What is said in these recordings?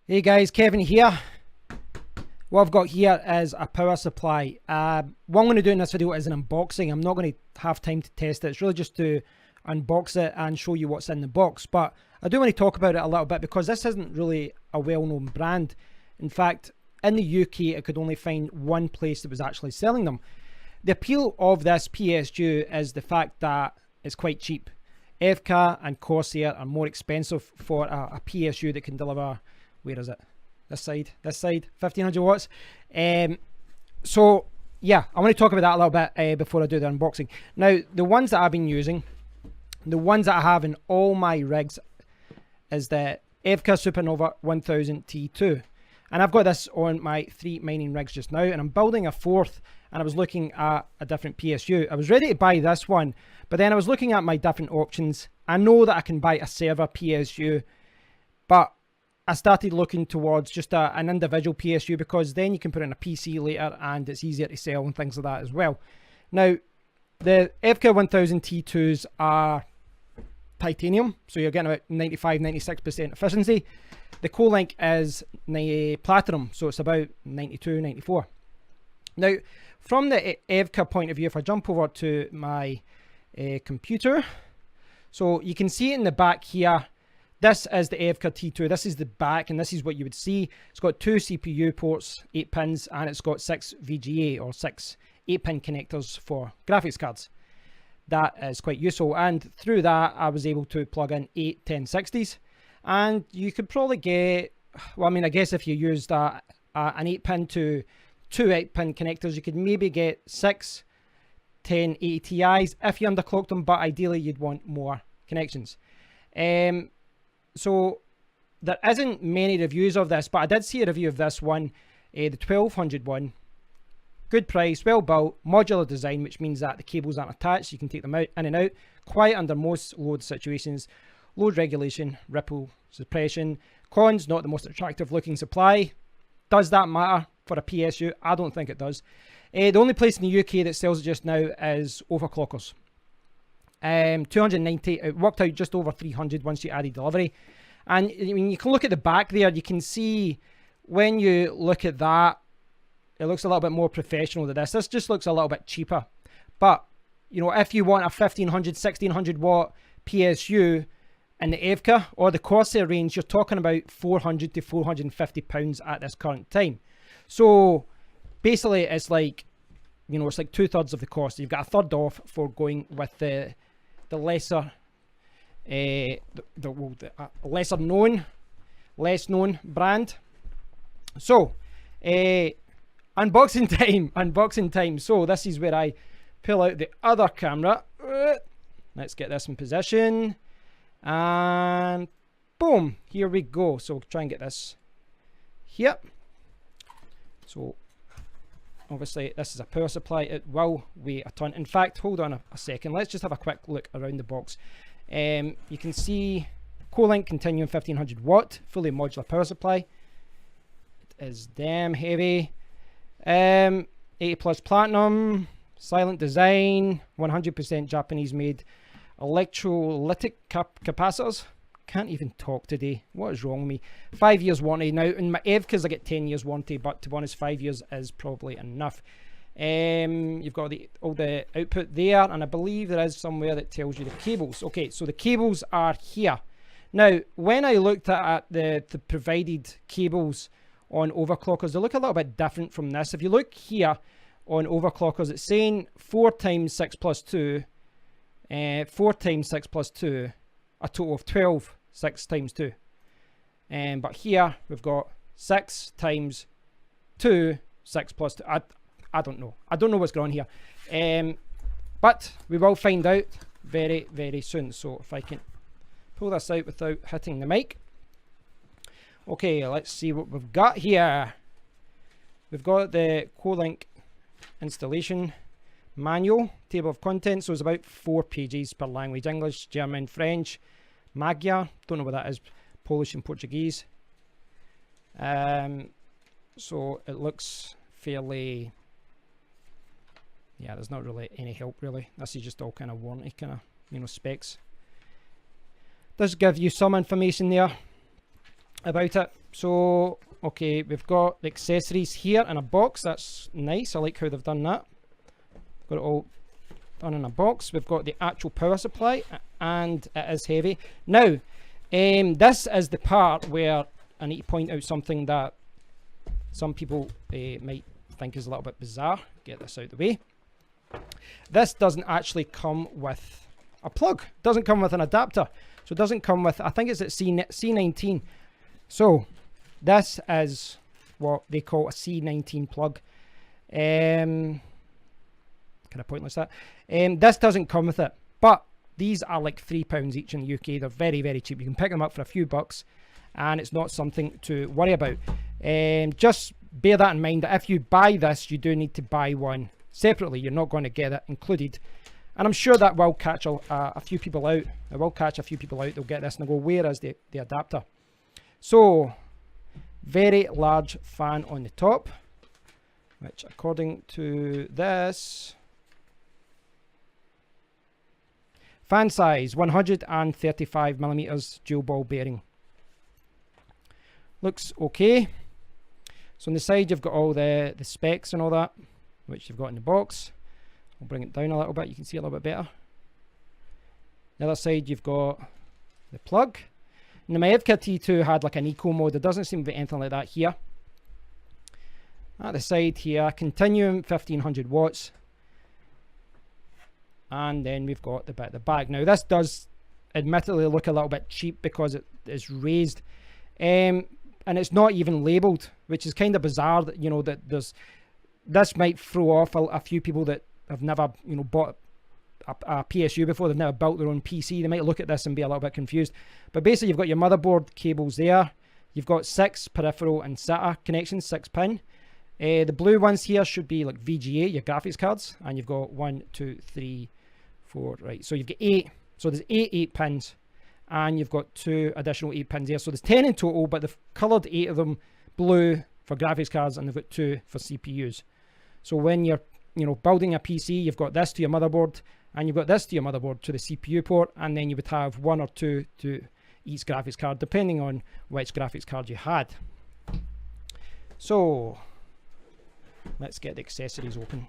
Hey guys, Kevin here. What I've got here is a power supply. What I'm going to do in this video is an unboxing. I'm not going to have time to test it. It's really just to unbox it and show you what's in the box. But I do want to talk about it a little bit because this isn't really a well-known brand. In fact, in the UK, I could only find one place that was actually selling them. The appeal of this PSU is the fact that it's quite cheap. Evca and Corsair are more expensive for a PSU that can deliver, where is it? This side, 1500 watts. So yeah, I want to talk about that a little bit before I do the unboxing. Now, the ones that I've been using, the ones that I have in all my rigs is the Evca Supernova 1000 T2. And I've got this on my 3 mining rigs just now, and I'm building a 4th, and I was looking at a different PSU. I was ready to buy this one, but then I was looking at my different options. I know that I can buy a server PSU, but I started looking towards just an individual PSU because then you can put in a PC later and it's easier to sell and things like that as well. Now, the Evca 1000 T2s are titanium, so you're getting about 95-96% efficiency. The Kolink is platinum, so it's about 92-94. Now, from the Evca point of view, if I jump over to my computer, so you can see it in the back here. This is the Evca T2. This is the back, and this is what you would see. It's got 2 CPU ports, 8 pins, and it's got 6 VGA or 6 8-pin connectors for graphics cards. That is quite useful, and through that I was able to plug in 8 1060s, and you could probably get, well, I mean, I guess if you used an 8-pin to 2 8-pin connectors, you could maybe get 6 1080 Ti's if you underclocked them, but ideally you'd want more connections. So there isn't many reviews of this, but I did see a review of this one, the 1200 one. Good price, well built, modular design, which means that the cables aren't attached. You can take them out in and out. Quiet under most load situations. Load regulation, ripple suppression. Cons, not the most attractive looking supply. Does that matter for a PSU? I don't think it does. The only place in the UK that sells it just now is overclockers. 290, it worked out just over 300 once you added delivery. And I mean, you can look at the back there, you can see when you look at that, it looks a little bit more professional than this. This just looks a little bit cheaper. But, you know, if you want a 1500, 1600 watt PSU in the Evca or the Corsair range, you're talking about 400 to 450 pounds at this current time. So basically it's like, you know, it's like 2/3 of the cost. You've got a third off for going with the lesser, lesser known, less known brand. So, unboxing time. So this is where I pull out the other camera. Let's get this in position, and boom, here we go. So try and get this here. So obviously this is a power supply. It will weigh a ton. In fact, hold on a second, let's just have a quick look around the box. You can see Kolink Continuum 1500 watt fully modular power supply. It is damn heavy. 80 plus platinum, silent design, 100% Japanese made electrolytic capacitors. Can't even talk today. What is wrong with me? 5 years warranty. Now in my Evcas I get 10 years warranty, but to be honest, 5 years is probably enough. You've got all the output there, and I believe there is somewhere that tells you the cables. Okay, so the cables are here. Now when I looked at the provided cables on overclockers, they look a little bit different from this. If you look here on overclockers, it's saying 4 times 6 plus 2, 4 times 6 plus 2, a total of 12, 6 times 2. But here we've got 6 times 2, 6 plus 2. I don't know. I don't know what's going on here. But we will find out very, very soon. So if I can pull this out without hitting the mic. Okay, let's see what we've got here. We've got the Kolink installation manual, table of contents. So it's about 4 pages per language: English, German, French, Magyar, don't know what that is, Polish and Portuguese. So it looks fairly, yeah, there's not really any help really. This is just all kind of warranty kind of, you know, specs. Does give you some information there. about it. So, okay, we've got the accessories here in a box. That's nice. I like how they've done that. Got it all done in a box. We've got the actual power supply, and it is heavy. Now, this is the part where I need to point out something that some people might think is a little bit bizarre. Get this out of the way. This doesn't actually come with a plug. It doesn't come with an adapter. So it doesn't come with, I think it's at C19. So this is what they call a C19 plug. Kind of pointless that. This doesn't come with it, but these are like £3 each in the UK. They're very, very cheap. You can pick them up for a few bucks, and it's not something to worry about. Just bear that in mind, that if you buy this, you do need to buy one separately. You're not going to get it included. And I'm sure that will catch a few people out. It will catch a few people out. They'll get this and they'll go, where is the adapter? So, very large fan on the top, which according to this, fan size 135 millimeters, dual ball bearing. Looks okay. So on the side you've got all the specs and all that, which you've got in the box. I'll bring it down a little bit, you can see a little bit better. The other side you've got the plug. Now my Evca T2 had like an eco mode. There doesn't seem to be anything like that here. At the side here, Continuum 1500 watts. And then we've got the bit at the back. Now this does admittedly look a little bit cheap because it is raised. And it's not even labelled, which is kind of bizarre that, you know, that this might throw off a few people that have never, you know, bought a PSU before. They've never built their own PC. They might look at this and be a little bit confused. But basically you've got your motherboard cables there. You've got 6 peripheral and SATA connections, 6 pin. The blue ones here should be like VGA, your graphics cards. And you've got 1, 2, 3, 4, right. So you've got 8. So there's 8 pins. And you've got 2 additional 8 pins here. So there's 10 in total, but they've coloured 8 of them blue for graphics cards, and they've got 2 for CPUs. So when you're, you know, building a PC, you've got this to your motherboard, and you've got this to your motherboard to the CPU port, and then you would have 1 or 2 to each graphics card, depending on which graphics card you had. So let's get the accessories open.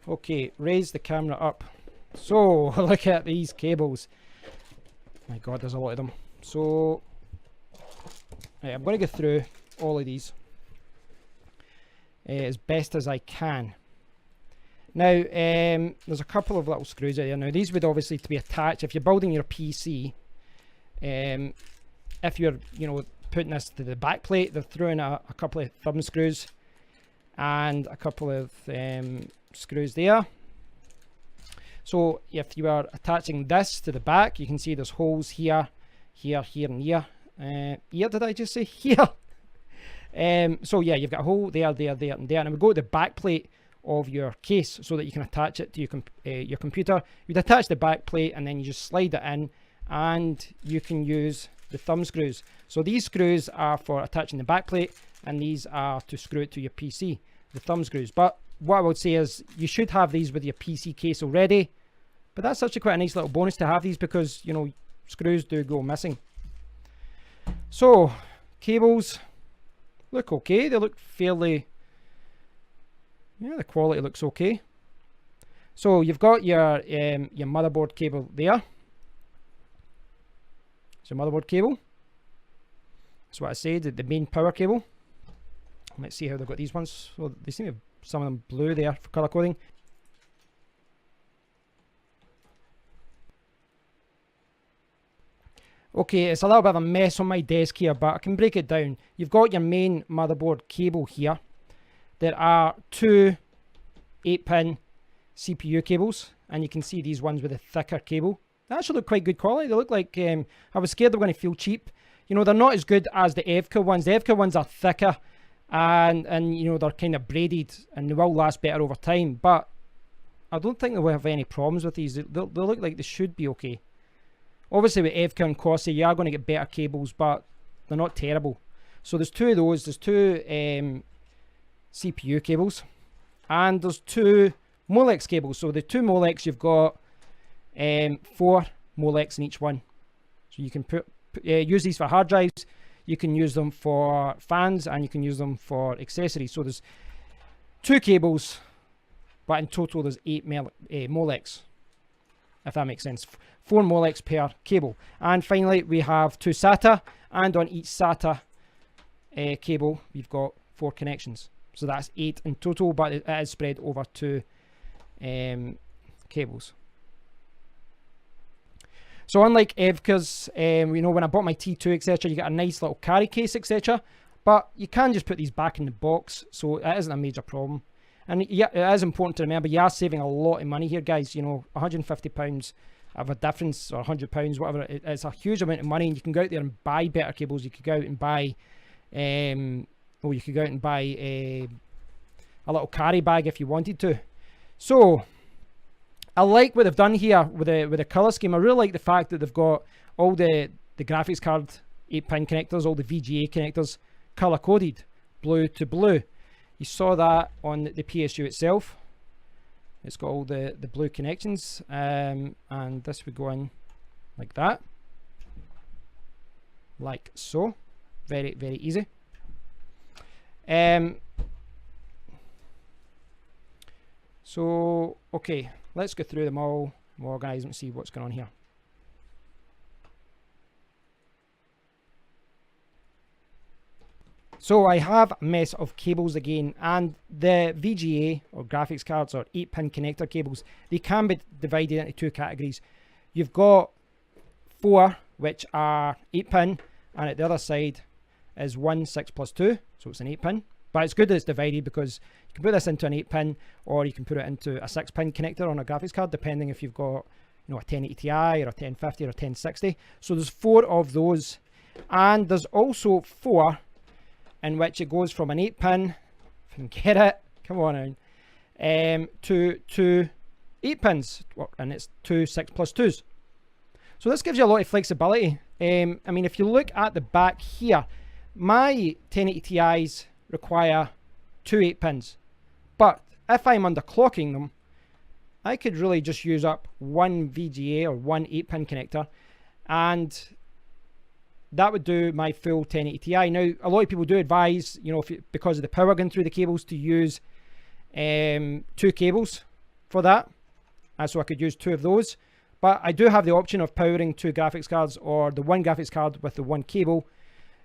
Okay, raise the camera up. So look at these cables. My god, there's a lot of them. So I'm going to go through all of these as best as I can. Now there's a couple of little screws out there. Now these would obviously to be attached if you're building your PC. If you're, you know, putting this to the back plate, they're throwing a couple of thumb screws and a couple of screws there. So if you are attaching this to the back, you can see there's holes here, here, here, and here. Here, did I just say here? So yeah, you've got a hole there, there, there, and there. And we go to the back plate of your case so that you can attach it to your computer. You'd attach the back plate and then you just slide it in, and you can use the thumb screws. So these screws are for attaching the back plate, and these are to screw it to your PC, the thumb screws. But what I would say is you should have these with your PC case already, but that's actually quite a nice little bonus to have these, because, you know, screws do go missing. So cables look okay. They look fairly, yeah, the quality looks okay. So you've got your motherboard cable there. It's your motherboard cable. That's what I said, the main power cable. Let's see how they've got these ones. So they seem to have some of them blue there for color coding. Okay, it's a little bit of a mess on my desk here, but I can break it down. You've got your main motherboard cable here. There are 2 8-pin CPU cables, and you can see these ones with a thicker cable. They actually look quite good quality. They look like, I was scared they were going to feel cheap. You know, they're not as good as the Evca ones. The Evca ones are thicker, and you know, they're kind of braided, and they will last better over time. But I don't think they will have any problems with these. They look like they should be okay. Obviously with Evca and Corsair you are going to get better cables, but they're not terrible. So there's 2 of those. There's 2 CPU cables, And there's 2 Molex cables. So the 2 Molex, you've got 4 Molex in each one. So you can use these for hard drives, you can use them for fans, and you can use them for accessories. So there's 2 cables, but in total there's 8 Molex, if that makes sense. 4 Molex per cable. And finally we have 2 SATA, and on each SATA cable we've got 4 connections. So that's 8 in total, but it is spread over 2 cables. So unlike Evka's, you know, when I bought my T2, etc., you get a nice little carry case, etc., but you can just put these back in the box, so it isn't a major problem. And yeah, it is important to remember you are saving a lot of money here, guys. You know, £150 of a difference, or £100, whatever. It's a huge amount of money, and you can go out there and buy better cables. You could go out and buy, you could go out and buy a little carry bag if you wanted to. So I like what they've done here with the color scheme. I really like the fact that they've got all the graphics card 8-pin connectors, all the VGA connectors color coded, blue to blue. You saw that on the PSU itself. It's got all the blue connections, and this would go in like that, like so. Very, very easy. So okay, let's go through them all, organize them, and see what's going on here. So I have a mess of cables again, and the VGA or graphics cards or 8-pin connector cables, they can be divided into 2 categories. You've got 4 which are 8-pin, and at the other side is 1 6 plus 2, so it's an 8-pin. But it's good that it's divided, because you can put this into an 8-pin, or you can put it into a 6-pin connector on a graphics card, depending if you've got, you know, a 1080 Ti or a 1050 or a 1060. So there's 4 of those, and there's also 4 in which it goes from an 8-pin, if you can get it, come on in, to 2 8-pins, and it's 2 6 plus 2s. So this gives you a lot of flexibility. I mean, if you look at the back here, my 1080 Ti's require 2 8-pins, but if I'm underclocking them, I could really just use up 1 VGA or 1 8-pin connector, and that would do my full 1080 Ti. Now, a lot of people do advise, you know, because of the power going through the cables, to use 2 cables for that, so I could use 2 of those. But I do have the option of powering 2 graphics cards, or the 1 graphics card with the 1 cable,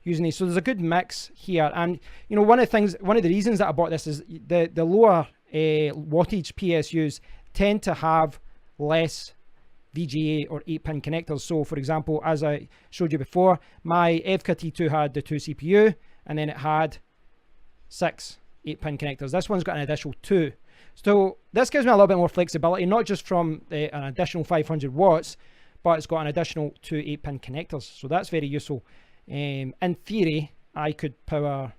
using these. So there's a good mix here. And you know, one of the reasons that I bought this is the lower wattage PSUs tend to have less VGA or 8-pin connectors. So for example, as I showed you before, my Evka T2 had the 2 CPU, and then it had 6 8-pin connectors. This one's got an additional 2. So this gives me a little bit more flexibility, not just from an additional 500 watts, but it's got an additional 2 8-pin connectors. So that's very useful. In theory, I could power,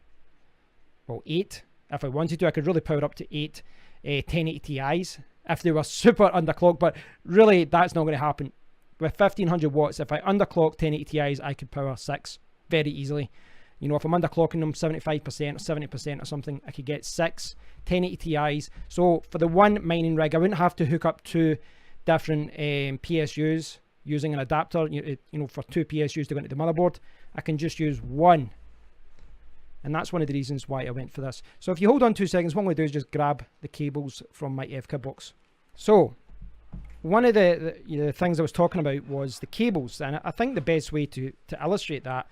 well, 8 if I wanted to. I could really power up to 8 1080 Ti's if they were super underclocked, but really that's not going to happen. With 1500 watts, if I underclock 1080 Ti's, I could power 6 very easily. You know, if I'm underclocking them 75% or 70% or something, I could get 6 1080 Ti's. So for the one mining rig, I wouldn't have to hook up 2 different PSUs using an adapter, you know, for 2 PSUs to go into the motherboard. I can just use 1. And that's one of the reasons why I went for this. So if you hold on 2 seconds, what I'm going to do is just grab the cables from my Evka box. So one of the things I was talking about was the cables, and I think the best way to illustrate that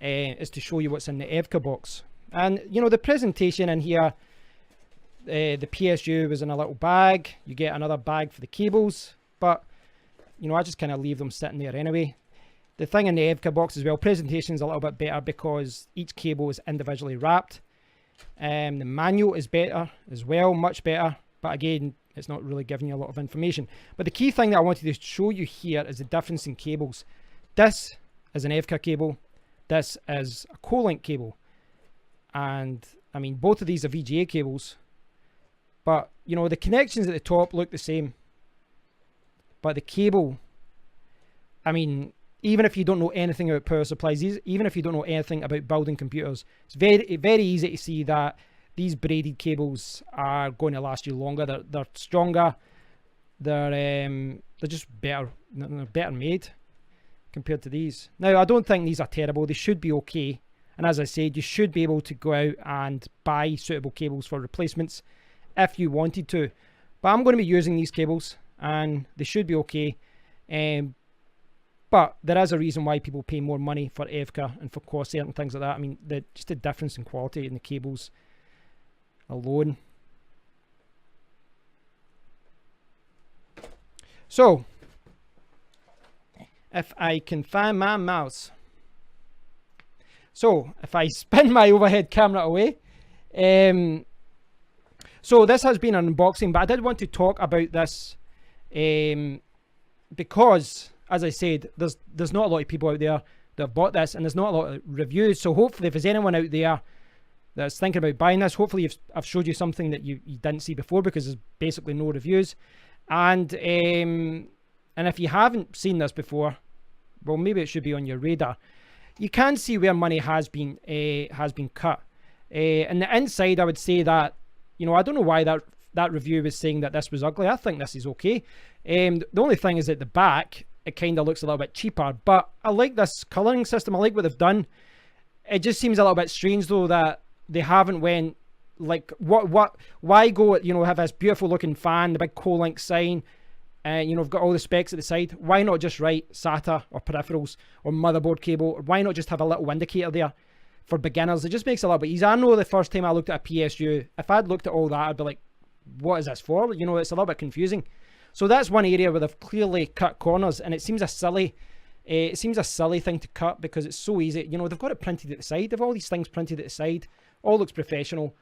is to show you what's in the Evka box. And you know, the presentation in here, the PSU was in a little bag. You get another bag for the cables, but you know, I just kind of leave them sitting there anyway. The thing in the Evka box as well, presentation is a little bit better because each cable is individually wrapped. The manual is better as well, much better, but again, it's not really giving you a lot of information. But the key thing that I wanted to show you here is the difference in cables. This is an Evka cable, this is a Kolink cable, and I mean, both of these are VGA cables, but you know, the connections at the top look the same, but the cable, I mean, even if you don't know anything about power supplies, even if you don't know anything about building computers, it's very, very easy to see that these braided cables are going to last you longer. They're stronger. They're just better. They're better made compared to these. Now, I don't think these are terrible. They should be okay. And as I said, you should be able to go out and buy suitable cables for replacements if you wanted to. But I'm going to be using these cables, and they should be okay. But there is a reason why people pay more money for EVCA and for Corsair and things like that. I mean, just the difference in quality in the cables alone. So, if I can find my mouse. So, if I spin my overhead camera away. So, this has been an unboxing, but I did want to talk about this because, as I said, there's not a lot of people out there that have bought this, and there's not a lot of reviews. So, hopefully, if there's anyone out there that's thinking about buying this, hopefully I've showed you something that you didn't see before, because there's basically no reviews. And if you haven't seen this before, well, maybe it should be on your radar. You can see where money has been cut. And the inside, I would say that, you know, I don't know why that review was saying that this was ugly. I think this is okay. The only thing is at the back, it kind of looks a little bit cheaper, but I like this colouring system. I like what they've done. It just seems a little bit strange though that they haven't went like why go, you know, have this beautiful looking fan, the big Kolink sign, and you know, I've got all the specs at the side. Why not just write SATA or peripherals or motherboard cable? Or why not just have a little indicator there for beginners? It just makes it a little bit easier. I know the first time I looked at a PSU, if I'd looked at all that, I'd be like, what is this for? You know, it's a little bit confusing. So that's one area where they've clearly cut corners, and it seems a silly thing to cut because it's so easy. You know, they've got it printed at the side. They've all these things printed at the side. All looks professional.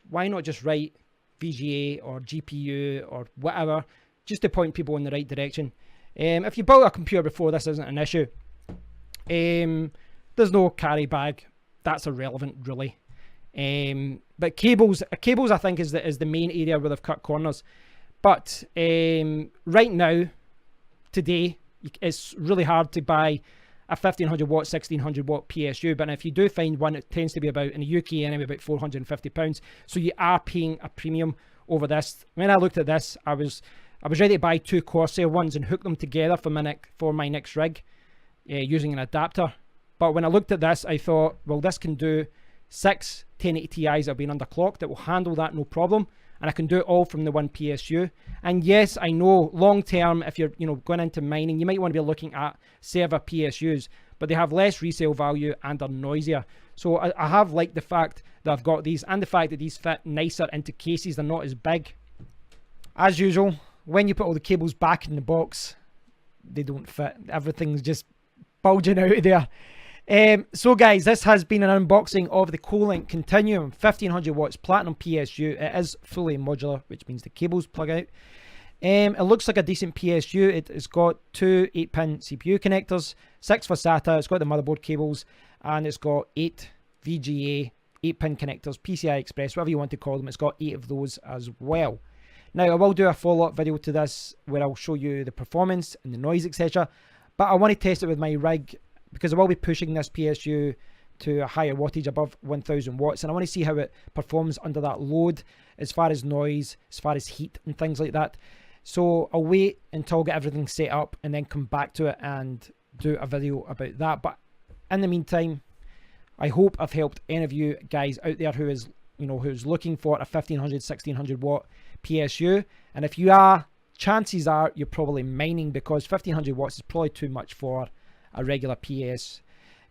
Why not just write VGA or GPU or whatever, just to point people in the right direction? If you built a computer before, this isn't an issue. There's no carry bag. That's irrelevant, really. But cables I think is the main area where they've cut corners. But right now, today, it's really hard to buy a 1500 watt, 1600 watt PSU, but if you do find one, it tends to be about, in the UK anyway, about £450. So you are paying a premium over this. When I looked at this, I was ready to buy 2 Corsair ones and hook them together for my next rig using an adapter. But when I looked at this, I thought, well, this can do 6 1080 Ti's that have been underclocked. It will handle that no problem. And I can do it all from the one PSU. And yes, I know long term, if you're going into mining, you might want to be looking at server PSUs, but they have less resale value and are noisier. So I have liked the fact that I've got these, and the fact that these fit nicer into cases. They're not as big. As usual, when you put all the cables back in the box, they don't fit. Everything's just bulging out of there. So guys, this has been an unboxing of the Kolink Continuum 1500 watts Platinum PSU. It is fully modular, which means the cables plug out. It looks like a decent PSU. It has got 2 8-pin CPU connectors, 6 for SATA, it's got the motherboard cables, and it's got 8 VGA 8-pin connectors, PCI Express, whatever you want to call them. It's got 8 of those as well. Now, I will do a follow-up video to this where I'll show you the performance and the noise, etc. But I want to test it with my rig, because I will be pushing this PSU to a higher wattage above 1000 watts, and I want to see how it performs under that load as far as noise, as far as heat and things like that. So I'll wait until I get everything set up and then come back to it and do a video about that. But in the meantime, I hope I've helped any of you guys out there who is, who's looking for a 1500, 1600 watt PSU. And if you are, chances are you're probably mining, because 1500 watts is probably too much for a regular PC,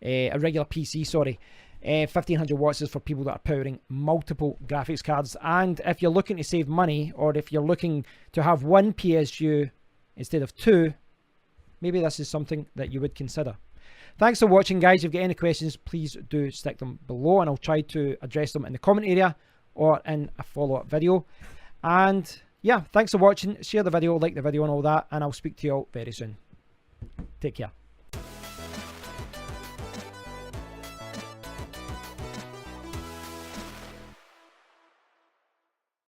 1500 watts is for people that are powering multiple graphics cards. And if you're looking to save money, or if you're looking to have one PSU instead of 2, maybe this is something that you would consider. Thanks for watching, guys. If you've got any questions, please do stick them below, and I'll try to address them in the comment area or in a follow-up video. And yeah, thanks for watching. Share the video, like the video and all that, and I'll speak to you all very soon. Take care.